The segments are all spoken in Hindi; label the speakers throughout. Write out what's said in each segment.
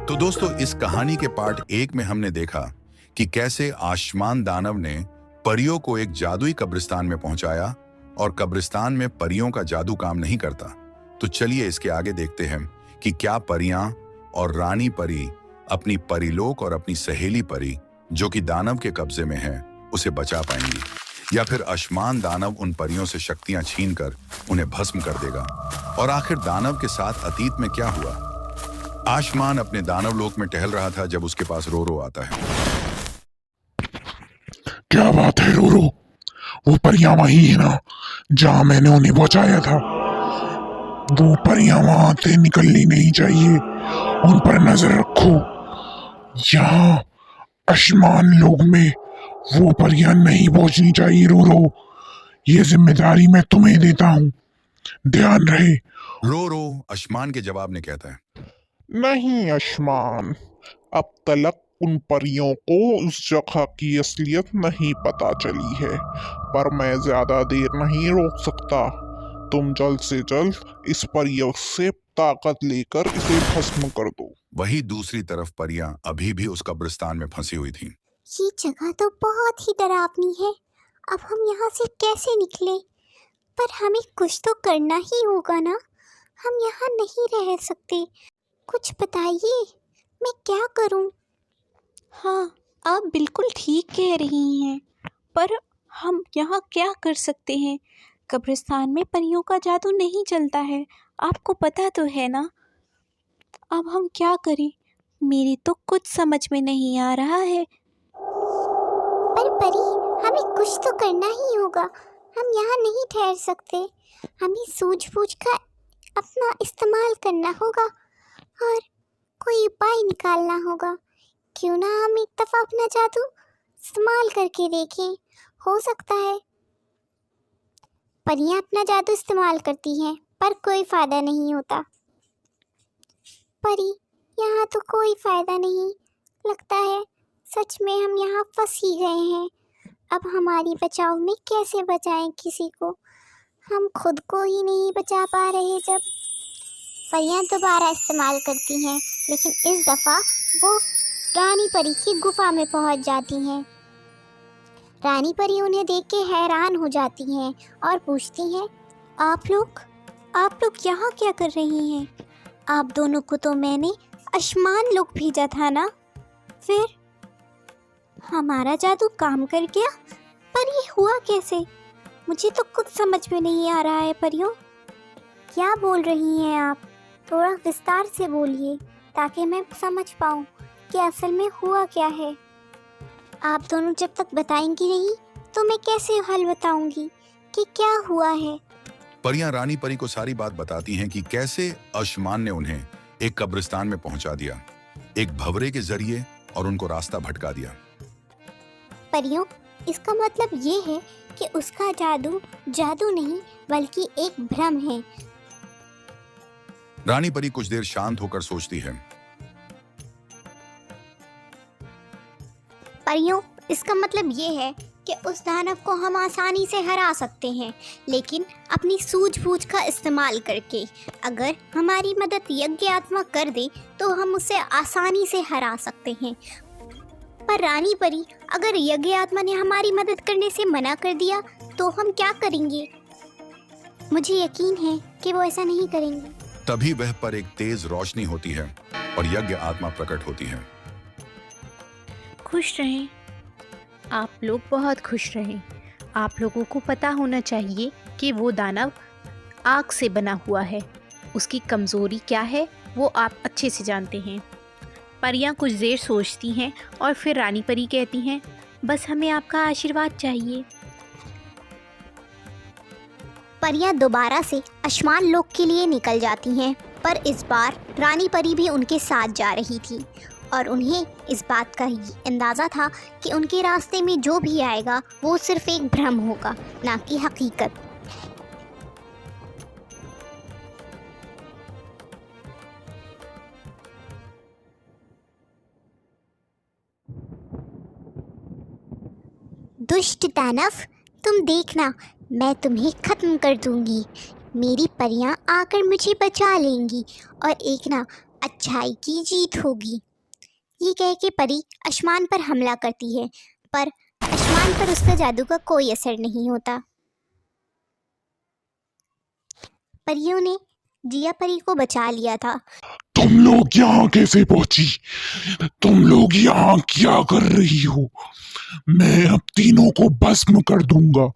Speaker 1: तो दोस्तों, इस कहानी के पार्ट 1 में हमने देखा कि कैसे आसमान दानव ने परियों को एक जादुई कब्रिस्तान में पहुंचाया और कब्रिस्तान में परियों का जादू काम नहीं करता। तो चलिए इसके आगे देखते हैं कि क्या परियां और रानी परी अपनी परीलोक और अपनी सहेली परी जो कि दानव के कब्जे में है उसे बचा पाएंगी, या फिर आसमान दानव उन परियों से शक्तियां छीनकर उन्हें भस्म कर देगा। और आखिर दानव के साथ अतीत में क्या हुआ? आसमान अपने दानव लोक में टहल रहा था जब उसके पास रोरो आता है।
Speaker 2: क्या बात है रोरो, वो परियां वही है ना जहां मैंने उन्हें बचाया था? वो परियां वहां से निकलनी नहीं चाहिए, उन पर नजर रखो। यहाँ आसमान लोक में वो परियां नहीं पहुंचनी चाहिए रोरो। ये जिम्मेदारी मैं तुम्हें देता हूँ, ध्यान रहे।
Speaker 1: रोरो आसमान के जवाब में कहता है,
Speaker 2: नहीं आसमान, अब तक उन परियों को उस जगह की असलियत नहीं पता चली है, पर मैं ज्यादा देर नहीं रोक सकता। तुम जल्द से जल्द इस परियों से ताकत लेकर इसे भस्म कर दो।
Speaker 1: वही दूसरी तरफ परियां अभी भी उस कब्रिस्तान में फंसी हुई थीं।
Speaker 3: ये जगह तो बहुत ही डरावनी है। अब हम यहाँ से कैसे निकले? पर हमें कुछ तो करना ही होगा ना, हम यहाँ नहीं रह सकते। कुछ बताइए, मैं क्या करूँ?
Speaker 4: हाँ, आप बिल्कुल ठीक कह रही हैं, पर हम यहाँ क्या कर सकते हैं? कब्रिस्तान में परियों का जादू नहीं चलता है, आपको पता तो है ना। अब हम क्या करें? मेरी तो कुछ समझ में नहीं आ रहा है।
Speaker 3: पर परी, हमें कुछ तो करना ही होगा। हम यहाँ नहीं ठहर सकते। हमें सूझबूझ का अपना इस्तेमाल करना होगा और कोई उपाय निकालना होगा। क्यों ना हम एक दफ़ा अपना जादू इस्तेमाल करके देखें, हो सकता है। परियां अपना जादू इस्तेमाल करती हैं पर कोई फ़ायदा नहीं होता। परी, यहाँ तो कोई फ़ायदा नहीं लगता है। सच में हम यहाँ फंस ही गए हैं। अब हमारी बचाव में कैसे बचाएं किसी को? हम खुद को ही नहीं बचा पा रहे। जब परियां दोबारा इस्तेमाल करती हैं, लेकिन इस दफ़ा वो रानी परी की गुफा में पहुंच जाती हैं। रानी परी उन्हें देख के हैरान हो जाती हैं और पूछती हैं,
Speaker 4: आप लोग यहाँ क्या कर रही हैं? आप दोनों को तो मैंने आसमान लोक भेजा था ना? फिर हमारा जादू काम कर गया, पर ये हुआ कैसे? मुझे तो कुछ समझ में नहीं आ रहा है परियों।
Speaker 3: क्या बोल रही हैं आप? थोड़ा विस्तार से बोलिए ताकि मैं समझ पाऊँ कि असल में हुआ क्या है। आप दोनों जब तक बताएंगी नहीं तो मैं कैसे हल बताऊंगी कि क्या हुआ है।
Speaker 1: परियां रानी परी को सारी बात बताती हैं कि कैसे आसमान ने उन्हें एक कब्रिस्तान में पहुंचा दिया, एक भंवरे के जरिए, और उनको रास्ता भटका दिया।
Speaker 3: परियों, इसका मतलब ये है कि उसका जादू नहीं बल्कि एक भ्रम है।
Speaker 1: रानी परी कुछ देर शांत होकर सोचती है।
Speaker 3: परियों, इसका मतलब ये है कि उस दानव को हम आसानी से हरा सकते हैं, लेकिन अपनी सूझबूझ का इस्तेमाल करके। अगर हमारी मदद यज्ञ आत्मा कर दे तो हम उसे आसानी से हरा सकते हैं। पर रानी परी, अगर यज्ञ आत्मा ने हमारी मदद करने से मना कर दिया तो हम क्या करेंगे? मुझे यकीन है कि वो ऐसा नहीं करेंगे।
Speaker 1: तभी वह पर एक तेज रोशनी होती है और यज्ञ आत्मा प्रकट होती है।
Speaker 4: खुश रहें, आप लोग बहुत खुश रहें। आप लोगों को पता होना चाहिए कि वो दानव आग से बना हुआ है। उसकी कमज़ोरी क्या है वो आप अच्छे से जानते हैं। परियां कुछ देर सोचती हैं और फिर रानी परी कहती हैं, बस हमें आपका आशीर्वाद चाहिए।
Speaker 3: परियां दोबारा से आसमान लोक के लिए निकल जाती हैं, पर इस बार रानी परी भी उनके साथ जा रही थी और उन्हें इस बात का अंदाज़ा था कि उनके रास्ते में जो भी आएगा वो सिर्फ एक भ्रम होगा, ना कि हकीकत। दुष्ट दानव, तुम देखना, मैं तुम्हें ख़त्म कर दूंगी। मेरी परियां आकर मुझे बचा लेंगी और एक ना अच्छाई की जीत होगी। ये कह के परी आसमान पर हमला करती है, पर आसमान पर उसका जादू का कोई असर नहीं होता। परियों ने जिया परी को बचा लिया था।
Speaker 2: तुम लोग यहाँ कैसे पहुंची? तुम लोग यहाँ क्या कर रही हो? मैं अब तीनों को भस्म कर दूंगा।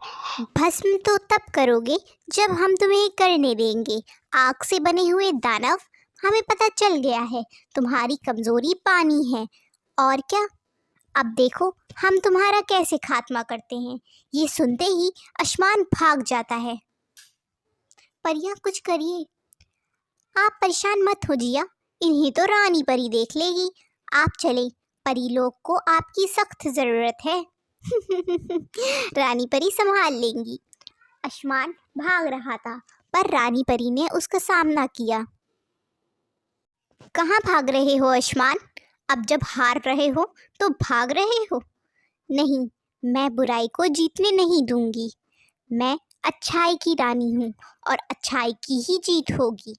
Speaker 3: भस्म तो तब करोगे जब हम तुम्हें करने देंगे। आग से बने हुए दानव, हमें पता चल गया है तुम्हारी कमजोरी पानी है। और क्या, अब देखो हम तुम्हारा कैसे खात्मा करते हैं। ये सुनते ही आसमान भाग जाता है। परियां कुछ करिए। आप परेशान मत हो जिया, इन्हें तो रानी परी देख लेगी। आप चले, परी लोग को आपकी सख्त जरूरत है। रानी परी संभाल लेंगी। आसमान भाग रहा था, पर रानी परी ने उसका सामना किया। कहाँ भाग रहे हो आसमान? अब जब हार रहे हो तो भाग रहे हो? नहीं, मैं बुराई को जीतने नहीं दूंगी। मैं अच्छाई की रानी हूँ और अच्छाई की ही जीत होगी।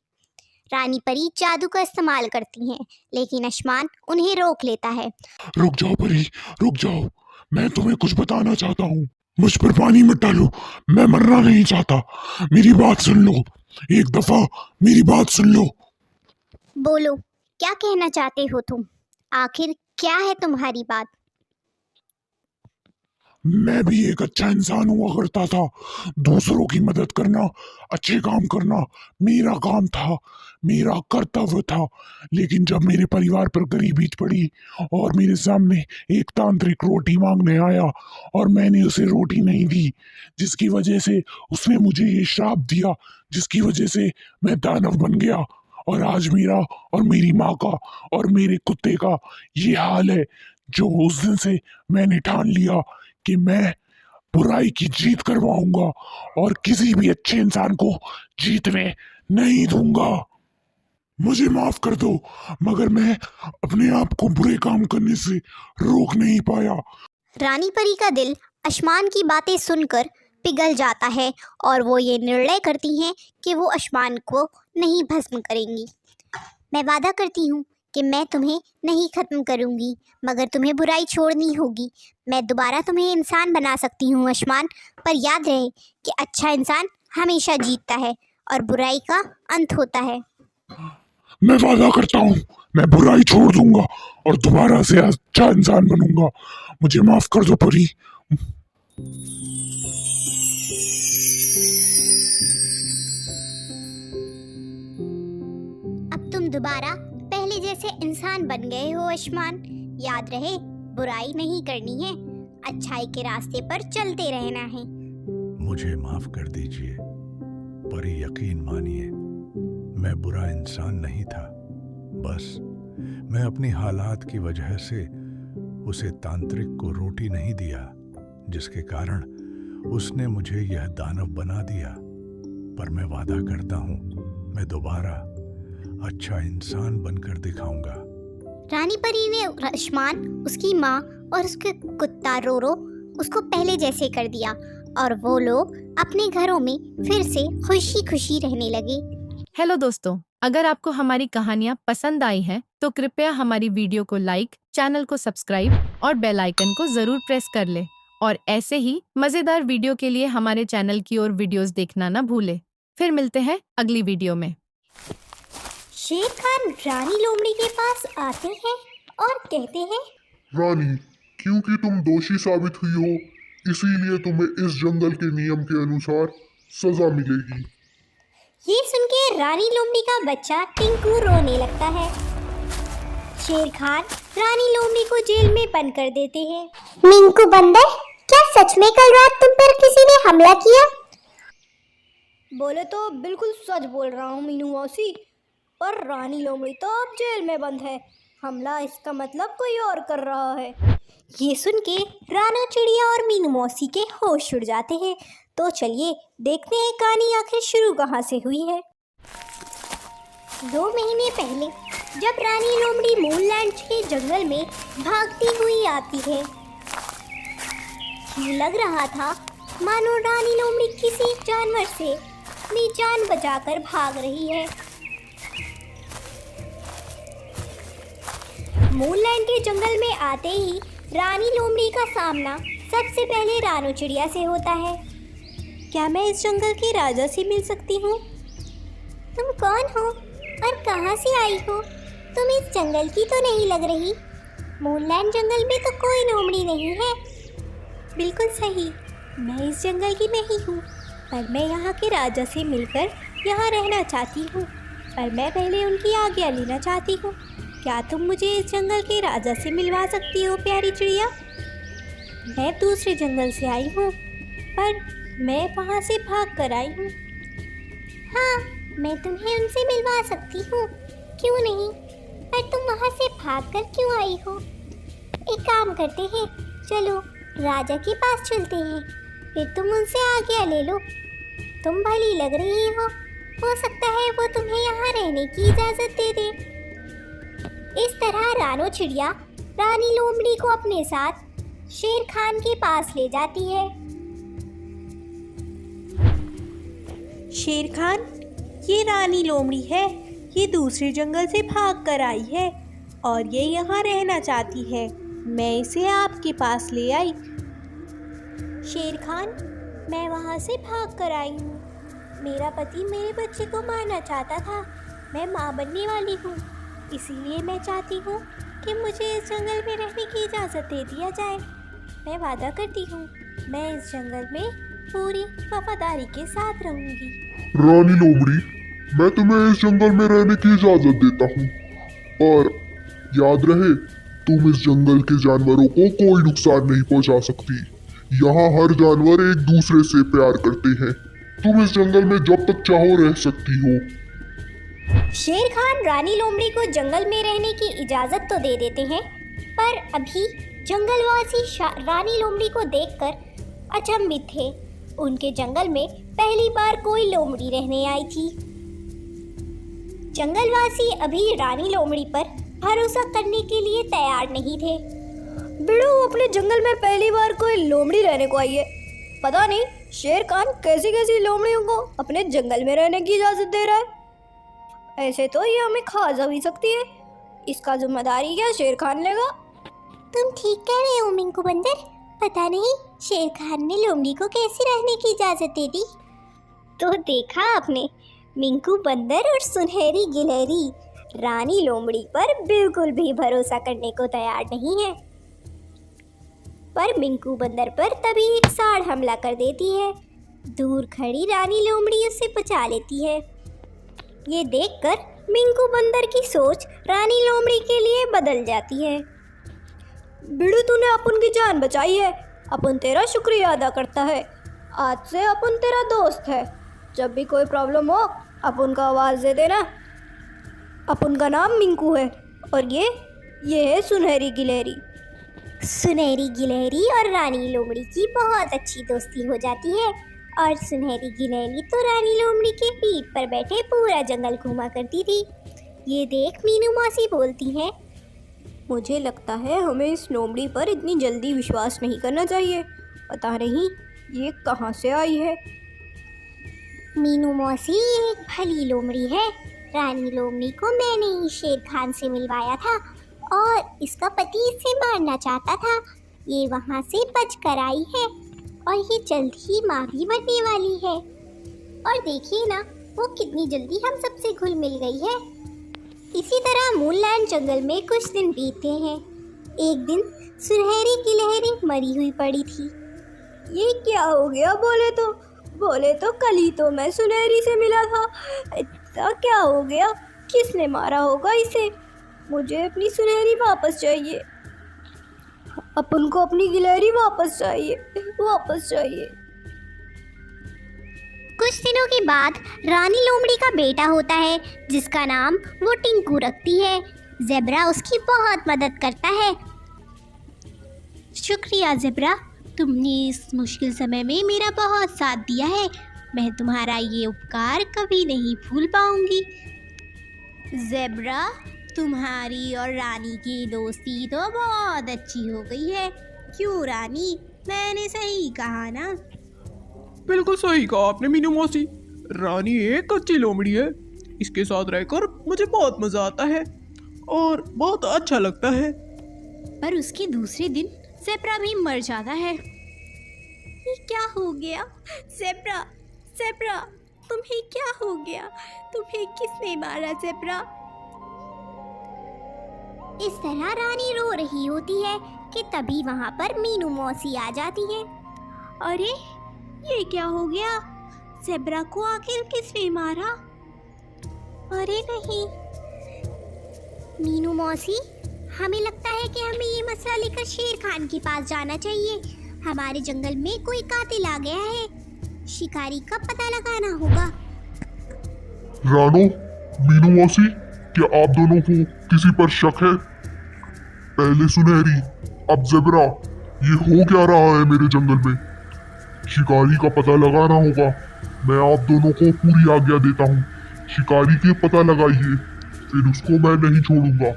Speaker 3: रानी परी जादू का इस्तेमाल करती हैं, लेकिन आसमान उन्हें रोक लेता है।
Speaker 2: रुक जाओ परी, रुक जाओ, मैं तुम्हें कुछ बताना चाहता हूँ। मुझ पर पानी मत डालो, मैं मरना नहीं चाहता। मेरी बात सुन लो, एक दफा मेरी बात सुन लो।
Speaker 3: बोलो, क्या कहना चाहते हो तुम? आखिर क्या है तुम्हारी बात?
Speaker 2: मैं भी एक अच्छा इंसान हुआ करता था। दूसरों की मदद करना, अच्छे काम करना मेरा काम था, मेरा कर्तव्य था। लेकिन जब मेरे परिवार पर गरीबी पड़ी और मेरे सामने एक तांत्रिक रोटी मांगने आया और मैंने उसे रोटी नहीं दी, जिसकी वजह से उसने मुझे ये श्राप दिया, जिसकी वजह से मैं दानव बन गया। और आज मेरा और मेरी माँ का और मेरे कुत्ते का ये हाल है। जो उस दिन से मैंने ठान लिया कि मैं बुराई की जीत करवाऊंगा और किसी भी अच्छे इंसान को जीतने नहीं दूंगा। मुझे माफ कर दो, मगर मैं अपने आप को बुरे काम करने से रोक नहीं पाया।
Speaker 3: रानी परी का दिल आसमान की बातें सुनकर पिघल जाता है और वो ये निर्णय करती हैं कि वो आसमान को नहीं भस्म करेंगी। मैं वादा करती हूँ कि मैं तुम्हें नहीं ख़त्म करूँगी, मगर तुम्हें बुराई छोड़नी होगी। मैं दोबारा तुम्हें इंसान बना सकती हूँ आसमान, पर याद रहे कि अच्छा इंसान हमेशा जीतता है और बुराई का अंत होता है।
Speaker 2: मैं वादा करता हूँ, मैं बुराई छोड़ दूंगा और दोबारा से अच्छा इंसान बनूंगा। मुझे माफ कर दो परी।
Speaker 3: अब तुम दोबारा पहले जैसे इंसान बन गए हो आसमान। याद रहे, बुराई नहीं करनी है, अच्छाई के रास्ते पर चलते रहना है।
Speaker 5: मुझे माफ कर दीजिए परी, यकीन मानिए मैं बुरा इंसान नहीं था। बस मैं अपनी हालात की वजह से उसे तांत्रिक को रोटी नहीं दिया, जिसके कारण उसने मुझे यह दानव बना दिया। पर मैं वादा करता हूँ मैं दोबारा अच्छा इंसान बनकर दिखाऊंगा।
Speaker 3: रानी परी ने आसमान, उसकी माँ और उसके कुत्ता रोरो उसको पहले जैसे कर दिया और वो लोग अपने घरों में फिर से खुशी खुशी रहने लगे।
Speaker 6: हेलो दोस्तों, अगर आपको हमारी कहानियाँ पसंद आई हैं तो कृपया हमारी वीडियो को लाइक, चैनल को सब्सक्राइब और बेल आइकन को जरूर प्रेस कर ले। और ऐसे ही मजेदार वीडियो के लिए हमारे चैनल की ओर वीडियोस देखना ना भूले। फिर मिलते हैं अगली वीडियो में।
Speaker 3: शेर खान रानी लोमड़ी के पास आते हैं और कहते हैं,
Speaker 7: रानी, क्योंकि तुम दोषी साबित हुई हो, इसीलिए तुम्हें इस जंगल के नियम के अनुसार सजा मिलेगी।
Speaker 3: ये सुन के रानी लोमड़ी का बच्चा टिंकू रोने लगता है। शेर खान रानी लोमड़ी को जेल में बंद कर देते हैं। मिंकू बंदर, क्या सच में कल रात तुम पर किसी ने हमला किया?
Speaker 8: बोले तो बिल्कुल सच बोल रहा हूँ मीनू मौसी, पर रानी लोमड़ी तो अब जेल में बंद है। हमला इसका मतलब कोई और कर रहा है।
Speaker 3: ये सुन के राना चिड़िया और मीनू मौसी के होश उड़ जाते हैं। तो चलिए देखते हैं कहानी आखिर शुरू कहाँ से हुई है। 2 महीने पहले जब रानी लोमड़ी मूनलैंड के जंगल में भागती हुई आती है, ये लग रहा था मानो रानी लोमड़ी किसी जानवर से अपनी जान बचाकर भाग रही है।
Speaker 8: मूनलैंड के जंगल में आते ही रानी लोमड़ी का सामना सबसे पहले रानू चिड़िया से होता है। क्या मैं इस जंगल के राजा से मिल सकती हूँ? तुम कौन हो और कहाँ से आई हो? तुम इस जंगल की तो नहीं लग रही। मूनलैंड जंगल में तो कोई लोमड़ी नहीं है। बिल्कुल सही, मैं इस जंगल की नहीं हूँ, पर मैं यहाँ के राजा से मिलकर यहाँ रहना चाहती हूँ। पर मैं पहले उनकी आज्ञा लेना चाहती हूँ। क्या तुम मुझे इस जंगल के राजा से मिलवा सकती हो प्यारी चिड़िया? मैं दूसरे जंगल से आई हूँ, पर मैं वहाँ से भाग कर आई हूँ। हाँ, मैं तुम्हें उनसे मिलवा सकती हूँ, क्यों नहीं। पर तुम वहाँ से भाग कर क्यों आई हो? एक काम करते हैं, चलो राजा के पास चलते हैं, फिर तुम उनसे आज्ञा ले लो। तुम भली लग रही हो सकता है वो तुम्हें यहाँ रहने की इजाज़त दे दे। इस तरह रानो चिड़िया रानी लोमड़ी को अपने साथ शेर खान के पास ले जाती है। शेर खान, ये रानी लोमड़ी है, ये दूसरे जंगल से भाग कर आई है और ये यहाँ रहना चाहती है। मैं इसे आपके पास ले आई। शेर खान, मैं वहाँ से भाग कर आई हूँ। मेरा पति मेरे बच्चे को मारना चाहता था। मैं माँ बनने वाली हूँ, इसीलिए मैं चाहती हूँ कि मुझे इस जंगल में रहने की इजाज़त दे दिया जाए। मैं वादा करती हूँ, मैं इस जंगल में पूरी वफादारी के साथ रहूँगी।
Speaker 7: रानी लोमड़ी, मैं तुम्हें इस जंगल में रहने की इजाज़त देता हूँ, और याद रहे तुम इस जंगल के जानवरों को कोई नुकसान नहीं पहुँचा सकती। यहाँ हर जानवर एक दूसरे से प्यार करते हैं। तुम इस जंगल में जब तक चाहो रह सकती हो।
Speaker 8: शेर खान रानी लोमड़ी को जंगल में रहने की इजाज़त तो दे देते हैं, पर अभी जंगलवासी रानी लोमड़ी को देखकर अचंभित थे। उनके जंगल में पहली बार कोई लोमड़ी रहने आई थी। जंगलवासी अभी रानी लोमड़ी पर भरोसा करने के लिए तैयार नहीं थे। बिड़ू, अपने जंगल में पहली बार कोई लोमड़ी रहने को आई है। पता नहीं शेर खान कैसी कैसी लोमड़ियों को अपने जंगल में रहने की इजाज़त दे रहा है। ऐसे तो ये हमें खा जा भी सकती है। इसका जिम्मेदारी क्या शेर खान लेगा? तुम ठीक कह रहे हो मिंकू बंदर। पता नहीं शेर खान ने लोमड़ी को कैसे रहने की इजाज़त दे दी। तो देखा आपने, मिंकू बंदर और सुनहरी गिलहरी रानी लोमड़ी पर बिल्कुल भी भरोसा करने को तैयार नहीं है। पर मिंकू बंदर पर तभी एक साड़ हमला कर देती है। दूर खड़ी रानी लोमड़ी उसे बचा लेती है। ये देखकर मिंकू बंदर की सोच रानी लोमड़ी के लिए बदल जाती है। बिड़ू, तूने अपन की जान बचाई है, अपन तेरा शुक्रिया अदा करता है। आज से अपन तेरा दोस्त है। जब भी कोई प्रॉब्लम हो अपन का आवाज़ दे देना। अपन का नाम मिंकू है और ये है सुनहरी गिलहरी। सुनहरी गिलहरी और रानी लोमड़ी की बहुत अच्छी दोस्ती हो जाती है और सुनहरी गिलहरी तो रानी लोमड़ी के पीठ पर बैठे पूरा जंगल घूमा करती थी। ये देख मीनू मौसी बोलती हैं, मुझे लगता है हमें इस लोमड़ी पर इतनी जल्दी विश्वास नहीं करना चाहिए। पता नहीं ये कहाँ से आई है। मीनू मौसी, ये एक भली लोमड़ी है। रानी लोमड़ी को मैंने ही शेर खान से मिलवाया था और इसका पति इसे मारना चाहता था। ये वहाँ से बच कर आई है और ये जल्द ही माँ भी बनने वाली है। और देखिए ना, वो कितनी जल्दी हम सबसे घुल मिल गई है। इसी तरह मूनलैंड जंगल में कुछ दिन बीतते हैं। एक दिन सुनहरी गिलहरी मरी हुई पड़ी थी। ये क्या हो गया? बोले तो कल ही तो मैं सुनहरी से मिला था। ऐसा क्या हो गया? किसने मारा होगा इसे? मुझे अपनी सुनहरी वापस चाहिए। अपन को अपनी गिलहरी वापस चाहिए। कुछ दिनों के बाद रानी लोमड़ी का बेटा होता है जिसका नाम वो टिंकू रखती है। ज़ेब्रा उसकी बहुत मदद करता है। शुक्रिया ज़ेब्रा, तुमने इस मुश्किल समय में मेरा बहुत साथ दिया है। मैं तुम्हारा ये उपकार कभी नहीं भूल पाऊंगी। ज़ेब्रा, तुम्हारी और रानी की दोस्ती तो बहुत अच्छी हो गई है। क्यों रानी, मैंने सही कहा ना?
Speaker 9: बिल्कुल सही कहा आपने मीनू मौसी। रानी एक अच्छी लोमड़ी है, इसके साथ रहकर मुझे बहुत मज़ा आता है। और बहुत अच्छा लगता है।
Speaker 8: पर उसके दूसरे दिन ज़ेब्रा भी मर जाता है। ये क्या हो गया? ज़ेब्रा, ज़ेब्रा, तुम्हें क्या हो गया? तुम्हें किसने मारा ज़ेब्रा?
Speaker 3: इस तरह रानी रो रही होती है कि तभी वहाँ पर मीनू मौसी आ जाती है।
Speaker 8: अरे ये क्या हो गया? ज़ेब्रा को आखिर किसने मारा?
Speaker 3: अरे नहीं मीनू मौसी, हमें लगता है कि हमें ये मसला लेकर शेर खान के पास जाना चाहिए। हमारे जंगल में कोई कातिल आ गया है, शिकारी का पता लगाना होगा।
Speaker 7: रानो, मीनू मौसी, क्या आप दोनों को किसी पर शक है? पहले सुनहरी, अब ज़ेब्रा, ये हो क्या रहा है मेरे जंगल में? शिकारी का पता लगाना होगा। मैं आप दोनों को पूरी आज्ञा देता हूँ, शिकारी के पता लगाइए, फिर उसको मैं नहीं छोड़ूंगा।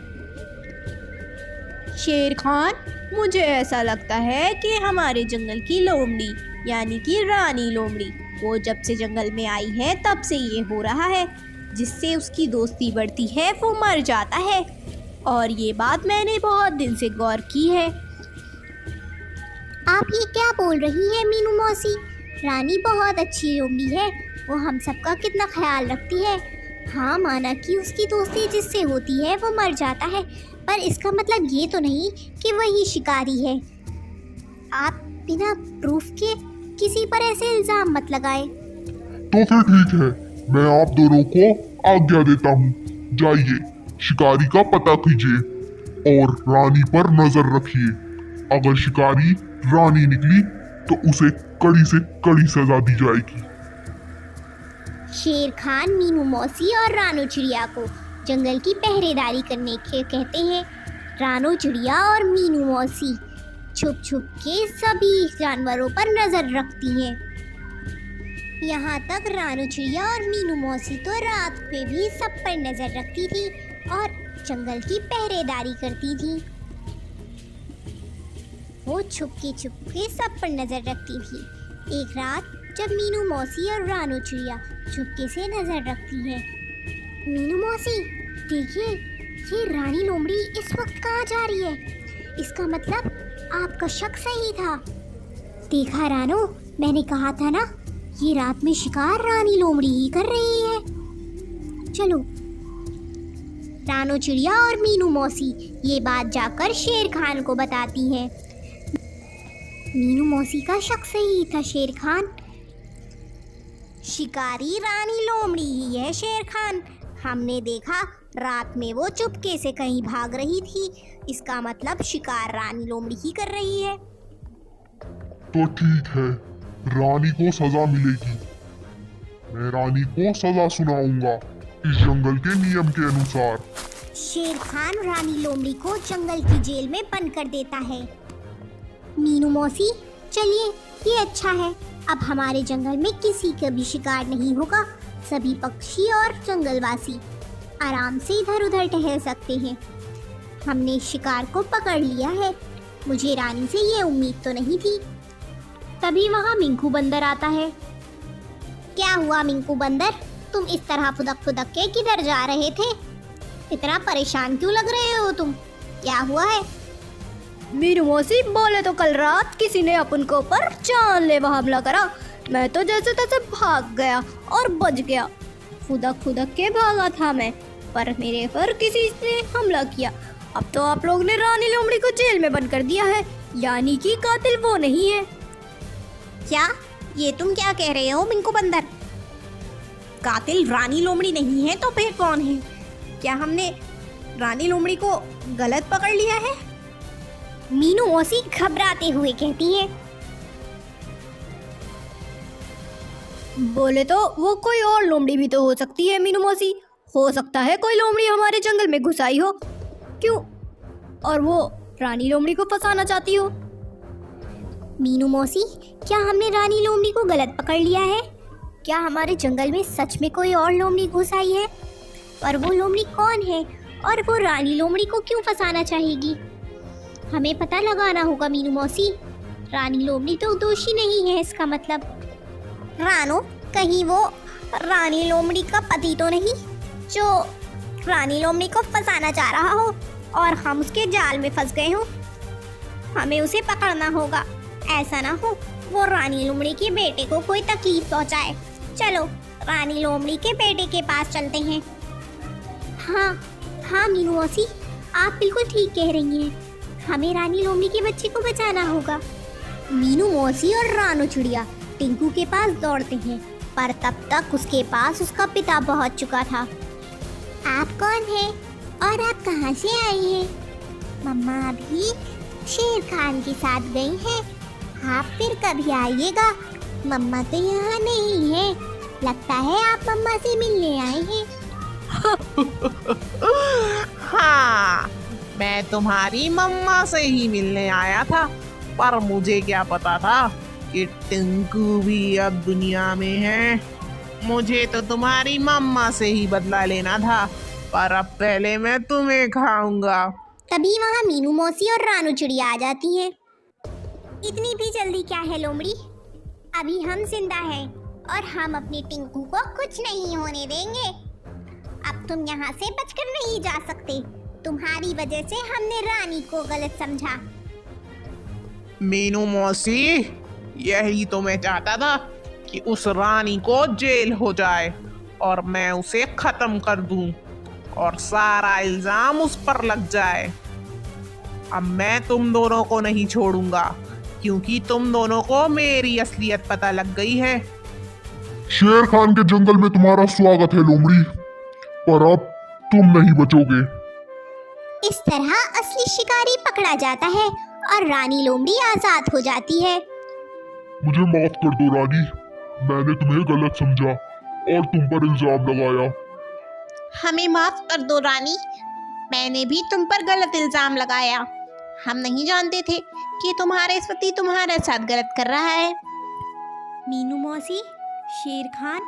Speaker 8: शेर खान, मुझे ऐसा लगता है कि हमारे जंगल की लोमड़ी यानी कि रानी लोमड़ी, वो जब से जंगल में आई है तब से ये हो रहा है। जिससे उसकी दोस्ती बढ़ती है वो मर जाता है, और ये बात मैंने बहुत दिन से गौर की है।
Speaker 3: आप ये क्या बोल रही हैं मीनू मौसी? रानी बहुत अच्छी लोमड़ी है, वो हम सबका कितना ख्याल रखती है। हाँ, माना कि उसकी दोस्ती जिससे होती है वो मर जाता है, पर इसका मतलब ये तो नहीं कि वही शिकारी है। आप बिना प्रूफ के किसी पर ऐसे इल्जाम मत लगाएं।
Speaker 7: तो फिर ठीक है, मैं आप दोनों को आज्ञा देता हूँ। जाइए, शिकारी का पता कीजिए और रानी पर नजर रखिए। अगर शिकारी रानी निकली तो उसे कड़ी से कड़ी सजा दी जाएगी।
Speaker 3: शेर खान मीनू मौसी और रानो चिड़िया को जंगल की पहरेदारी करने के कहते हैं। रानो चिड़िया और मीनू मौसी छुप छुप के सभी जानवरों पर नजर रखती हैं। यहाँ तक रानो चिड़िया और मीनू मौसी तो रात पे भी सब पर नजर रखती थी और जंगल की पहरेदारी करती थी। वो छुपके सब पर नजर रखती थी। एक रात जब मीनू मौसी और रानो चिड़िया चुपके से नजर रखती है। मीनू मौसी, देखिए, ये रानी लोमड़ी इस वक्त कहाँ जा रही है? इसका मतलब आपका शक सही था। देखा रानो, मैंने कहा था ना, ये रात में शिकार रानी लोमड़ी ही कर रही है। चलो। रानो चिड़िया और मीनू मौसी ये बात जाकर शेर खान को बताती हैं। मीनू मौसी का शक सही था शेर खान। शिकारी रानी लोमड़ी ही है शेर खान। हमने देखा रात में वो चुपके से कहीं भाग रही थी। इसका मतलब शिकार रानी लोमड़ी ही कर रही है।
Speaker 7: तो ठीक है, रानी को सजा मिलेगी। मैं रानी को सजा सुनाऊंगा इस जंगल के नियम के अनुसार।
Speaker 3: शेर खान रानी लोमड़ी को जंगल की जेल में बंद कर देता है। मीनू मौसी, चलिए, ये अच्छा है। अब हमारे जंगल में किसी का भी शिकार नहीं होगा। सभी पक्षी और जंगलवासी आराम से इधर उधर टहल सकते हैं। हमने शिकार को पकड़ लिया है। मुझे रानी से ये उम्मीद तो नहीं थी। तभी वहाँ मिंकू बंदर आता है। क्या हुआ मिंकू बंदर, तुम इस तरह फुदक फुदक के किधर जा रहे थे? इतना परेशान क्यों लग रहे हो तुम? क्या हुआ है?
Speaker 8: मीनू मौसी, बोले तो कल रात किसी ने अपन के ऊपर जानलेवा हमला करा। मैं तो जैसे तैसे भाग गया और बच गया। फुदक फुदक के भागा था मैं, पर मेरे पर किसी ने हमला किया। अब तो आप लोग ने रानी लोमड़ी को जेल में बंद कर दिया है, यानी कि कातिल वो नहीं है।
Speaker 3: क्या? ये तुम क्या कह रहे हो मिंकू बंदर?
Speaker 8: कातिल रानी लोमड़ी नहीं है तो फिर कौन है? क्या हमने रानी लोमड़ी को गलत पकड़ लिया है?
Speaker 3: मीनू मौसी घबराते हुए कहती है।
Speaker 8: बोले तो वो कोई और लोमड़ी भी तो हो सकती है मीनू मौसी। हो सकता है कोई लोमड़ी हमारे जंगल में घुस आई हो। क्यों? और वो रानी लोमड़ी को फंसाना चाहती हो।
Speaker 3: मीनू मौसी, क्या हमने रानी लोमड़ी को गलत पकड़ लिया है? क्या हमारे जंगल में सच में कोई और लोमड़ी घुस आई है? और वो लोमड़ी कौन है? और वो रानी लोमड़ी को क्यों फंसाना चाहेगी? हमें पता लगाना होगा मीनू मौसी। रानी लोमड़ी तो दोषी नहीं है इसका मतलब। रानो, कहीं वो रानी लोमड़ी का पति तो नहीं जो
Speaker 8: रानी लोमड़ी को फंसाना चाह रहा हो और हम उसके जाल में फंस गए हों। हमें उसे पकड़ना होगा, ऐसा ना हो वो रानी लोमड़ी के बेटे को कोई तकलीफ पहुंचाए। चलो रानी लोमड़ी के बेटे के पास चलते हैं। हाँ हाँ मीनू मौसी, आप बिल्कुल ठीक कह रही हैं। हमें रानी लोमड़ी के बच्चे को बचाना होगा। मीनू मौसी और रानू चिड़िया टिंकू के पास दौड़ते हैं, पर तब तक उसके पास उसका पिता पहुंच चुका था।
Speaker 3: आप कौन हैं और आप कहाँ से आए हैं? मम्मा अभी शेर खान के साथ गई हैं। आप फिर कभी आइएगा, मम्मा तो यहाँ नहीं है। लगता है आप मम्मा से मिलने आए हैं।
Speaker 9: हाँ, मैं तुम्हारी मम्मा से ही मिलने आया था, पर मुझे क्या पता था कि टिंकू भी अब दुनिया में है। मुझे तो तुम्हारी मम्मा से ही बदला लेना था, पर अब पहले मैं तुम्हें खाऊंगा।
Speaker 8: तभी वहाँ मीनू मौसी और रानू चिड़िया आ जाती हैं। इतनी भी जल्दी क्या है लोमड़ी, अभी हम जिंदा हैं और हम अपने टिंकू को कुछ नहीं होने देंगे। अब तुम यहाँ से बचकर नहीं जा सकते। तुम्हारी वजह से हमने रानी को गलत समझा।
Speaker 9: मीनू मौसी, यही तो मैं चाहता था कि उस रानी को जेल हो जाए और मैं उसे खत्म कर दूं और सारा इल्जाम उस पर लग जाए। अब मैं तुम दोनों को नहीं छोड़ूंगा, क्योंकि तुम दोनों को मेरी असलियत पता लग गई है।
Speaker 7: शेर खान के जंगल में तुम्हारा स्वागत है लोमड़ी, पर अब तुम नहीं बचोगे।
Speaker 8: इस तरह असली शिकारी पकड़ा जाता है और रानी लोमड़ी आजाद हो जाती है।
Speaker 7: मुझे माफ कर दो रानी, मैंने तुम्हें गलत समझा और तुम पर इल्जाम लगाया।
Speaker 10: हमें माफ कर दो रानी, मैंने भी तुम पर गलत इल्जाम लगाया। हम नहीं जानते थे कि तुम्हारे पति तुम्हारे साथ गलत कर रहा है।
Speaker 8: मीनू मौसी, शेर खान,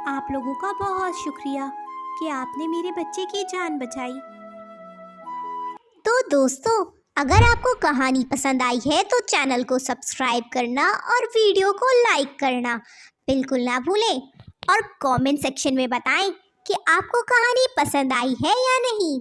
Speaker 8: आप लोगों का बहुत शुक्रिया कि आपने मेरे बच्चे की जान बचाई। तो दोस्तों, अगर आपको कहानी पसंद आई है तो चैनल को सब्सक्राइब करना और वीडियो को लाइक करना बिल्कुल ना भूलें और कमेंट सेक्शन में बताएं कि आपको कहानी पसंद आई है या नहीं।